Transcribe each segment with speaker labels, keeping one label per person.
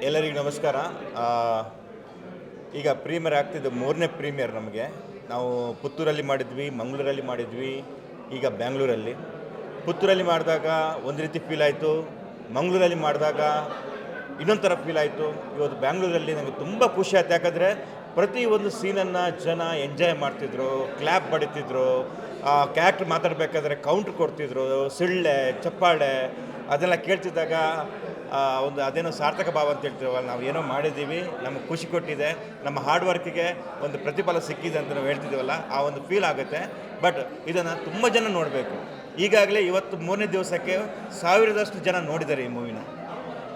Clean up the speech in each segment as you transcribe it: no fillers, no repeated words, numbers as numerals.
Speaker 1: ಎಲ್ಲರಿಗೂ ನಮಸ್ಕಾರ. ಆ, ಈಗ ಪ್ರೀಮಿಯರ್ ಆಗ್ತಿದ್ದು ಮೂರನೇ ಪ್ರೀಮಿಯರ್ ನಮಗೆ. ನಾವು ಪುತ್ತೂರಲ್ಲಿ ಮಾಡಿದ್ವಿ, ಮಂಗಳೂರಲ್ಲಿ ಮಾಡಿದ್ವಿ, ಈಗ ಬ್ಯಾಂಗ್ಳೂರಲ್ಲಿ. ಪುತ್ತೂರಲ್ಲಿ ಮಾಡಿದಾಗ ಒಂದು ರೀತಿ ಫೀಲ್ ಆಯಿತು, ಮಂಗಳೂರಲ್ಲಿ ಮಾಡಿದಾಗ ಇನ್ನೊಂದು ಥರ ಫೀಲ್ ಆಯಿತು. ಇವತ್ತು ಬ್ಯಾಂಗ್ಳೂರಲ್ಲಿ ನನಗೆ ತುಂಬ ಖುಷಿ ಆಯ್ತು, ಯಾಕಂದರೆ ಪ್ರತಿಯೊಂದು ಸೀನನ್ನು ಜನ ಎಂಜಾಯ್ ಮಾಡ್ತಿದ್ರು, ಕ್ಲ್ಯಾಪ್ ಬಡಿತಿದ್ರು. ಕ್ಯಾರೆಕ್ಟ್ರ್ ಮಾತಾಡಬೇಕಾದ್ರೆ ಕೌಂಟ್ರ್ ಕೊಡ್ತಿದ್ರು, ಸಿಳ್ಳೆ ಚಪ್ಪಾಳೆ ಅದೆಲ್ಲ ಕೇಳ್ತಿದ್ದಾಗ ಒಂದು ಅದೇನೋ ಸಾರ್ಥಕ ಭಾವ ಅಂತ ಹೇಳ್ತೀವಲ್ಲ, ನಾವು ಏನೋ ಮಾಡಿದ್ದೀವಿ, ನಮಗೆ ಖುಷಿ ಕೊಟ್ಟಿದೆ, ನಮ್ಮ ಹಾರ್ಡ್ ವರ್ಕಿಗೆ ಒಂದು ಪ್ರತಿಫಲ ಸಿಕ್ಕಿದೆ ಅಂತ ನಾವು ಹೇಳ್ತಿದ್ದೀವಲ್ಲ, ಆ ಒಂದು ಫೀಲ್ ಆಗುತ್ತೆ. ಬಟ್ ಇದನ್ನು ತುಂಬ ಜನ ನೋಡಬೇಕು. ಈಗಾಗಲೇ ಇವತ್ತು ಮೂರನೇ ದಿವಸಕ್ಕೆ 1000ದಷ್ಟು ಜನ ನೋಡಿದ್ದಾರೆ ಈ ಮೂವಿನ.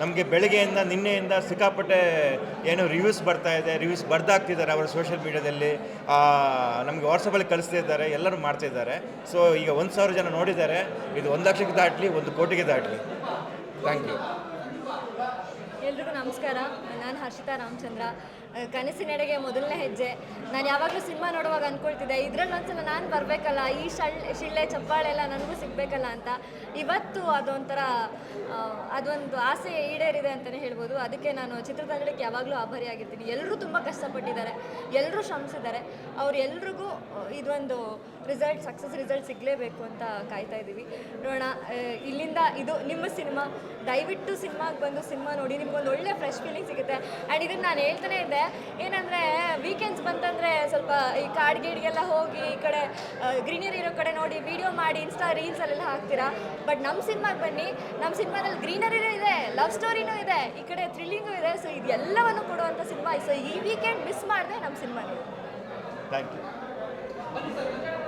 Speaker 1: ನಮಗೆ ಬೆಳಗ್ಗೆಯಿಂದ ನಿನ್ನೆಯಿಂದ ಸಿಕ್ಕಾಪಟ್ಟೆ ಏನು ರಿವ್ಯೂಸ್ ಬರ್ತಾ ಇದೆ, ರಿವ್ಯೂಸ್ ಬರ್ದಾಗ್ತಿದ್ದಾರೆ ಅವರ ಸೋಷಿಯಲ್ ಮೀಡ್ಯಾದಲ್ಲಿ, ನಮಗೆ ವಾಟ್ಸಪ್ಪಲ್ಲಿ ಕಳಿಸ್ತಾ ಇದ್ದಾರೆ, ಎಲ್ಲರೂ ಮಾಡ್ತಾಯಿದ್ದಾರೆ. ಸೊ ಈಗ 1000 ಜನ ನೋಡಿದ್ದಾರೆ. ಇದು 1 ಲಕ್ಷಕ್ಕೆ ದಾಟಲಿ, 1 ಕೋಟಿಗೆ ದಾಟಲಿ. Thank you.
Speaker 2: ಎಲ್ರಿಗೂ ನಮಸ್ಕಾರ. ನಾನು ಹರ್ಷಿತಾ ರಾಮಚಂದ್ರ. ಕನಸಿನೆಡೆಗೆ ಮೊದಲನೇ ಹೆಜ್ಜೆ. ನಾನು ಯಾವಾಗಲೂ ಸಿನಿಮಾ ನೋಡುವಾಗ ಅಂದ್ಕೊಳ್ತಿದ್ದೆ, ಇದರಲ್ಲಿ ಒಂದ್ಸಲ ನಾನು ಬರಬೇಕಲ್ಲ, ಈ ಶಿಳ್ಳೆ ಚಪ್ಪಾಳೆ ಎಲ್ಲ ನನಗೂ ಸಿಗಬೇಕಲ್ಲ ಅಂತ. ಇವತ್ತು ಅದೊಂದು ಆಸೆ ಈಡೇರಿದೆ ಅಂತಲೇ ಹೇಳ್ಬೋದು. ಅದಕ್ಕೆ ನಾನು ಚಿತ್ರತಂಡಕ್ಕೆ ಯಾವಾಗಲೂ ಆಭಾರಿಯಾಗಿರ್ತೀನಿ. ಎಲ್ಲರೂ ತುಂಬ ಕಷ್ಟಪಟ್ಟಿದ್ದಾರೆ, ಎಲ್ಲರೂ ಶ್ರಮಿಸಿದ್ದಾರೆ. ಎಲ್ರಿಗೂ ಇದೊಂದು ಸಕ್ಸಸ್ ರಿಸಲ್ಟ್ ಸಿಗಲೇಬೇಕು ಅಂತ ಕಾಯ್ತಾ ಇದ್ದೀವಿ. ನೋಡೋಣ. ಇಲ್ಲಿಂದ ಇದು ನಿಮ್ಮ ಸಿನಿಮಾ. ದಯವಿಟ್ಟು ಸಿನಿಮಾಗೆ ಬಂದು ಸಿನಿಮಾ ನೋಡಿ, ನಿಮ್ಗೊಂದು ಒಳ್ಳೆ ಫ್ರೆಶ್ ಫೀಲಿಂಗ್ ಸಿಗುತ್ತೆ. ಆ್ಯಂಡ್ ಇದನ್ನು ನಾನು ಹೇಳ್ತಾನೆ ಇದ್ದೆ, ಏನಂದರೆ ವೀಕೆಂಡ್ಸ್ ಬಂತಂದರೆ ಸ್ವಲ್ಪ ಈ ಕಾಡ್ಗೀಡ್ಗೆಲ್ಲ ಹೋಗಿ ಈ ಕಡೆ ಗ್ರೀನರಿ ಇರೋ ಕಡೆ ನೋಡಿ ವಿಡಿಯೋ ಮಾಡಿ ಇನ್ಸ್ಟಾ ರೀಲ್ಸಲ್ಲೆಲ್ಲ ಹಾಕ್ತೀರಾ. ಬಟ್ ನಮ್ಮ ಸಿನಿಮಾಗೆ ಬನ್ನಿ, ನಮ್ಮ ಸಿನಿಮಾದಲ್ಲಿ ಗ್ರೀನರಿನೂ ಇದೆ, ಲವ್ ಸ್ಟೋರಿನೂ ಇದೆ, ಈ ಕಡೆ ಥ್ರಿಲ್ಲಿಂಗು ಇದೆ. ಸೊ ಇದೆಲ್ಲವನ್ನು ಕೊಡುವಂಥ ಸಿನಿಮಾ. ಸೊ ಈ ವೀಕೆಂಡ್ ಮಿಸ್ ಮಾಡಿದೆ ನಮ್ಮ ಸಿನಿಮಾ ನೋಡಿ.
Speaker 1: Thank you.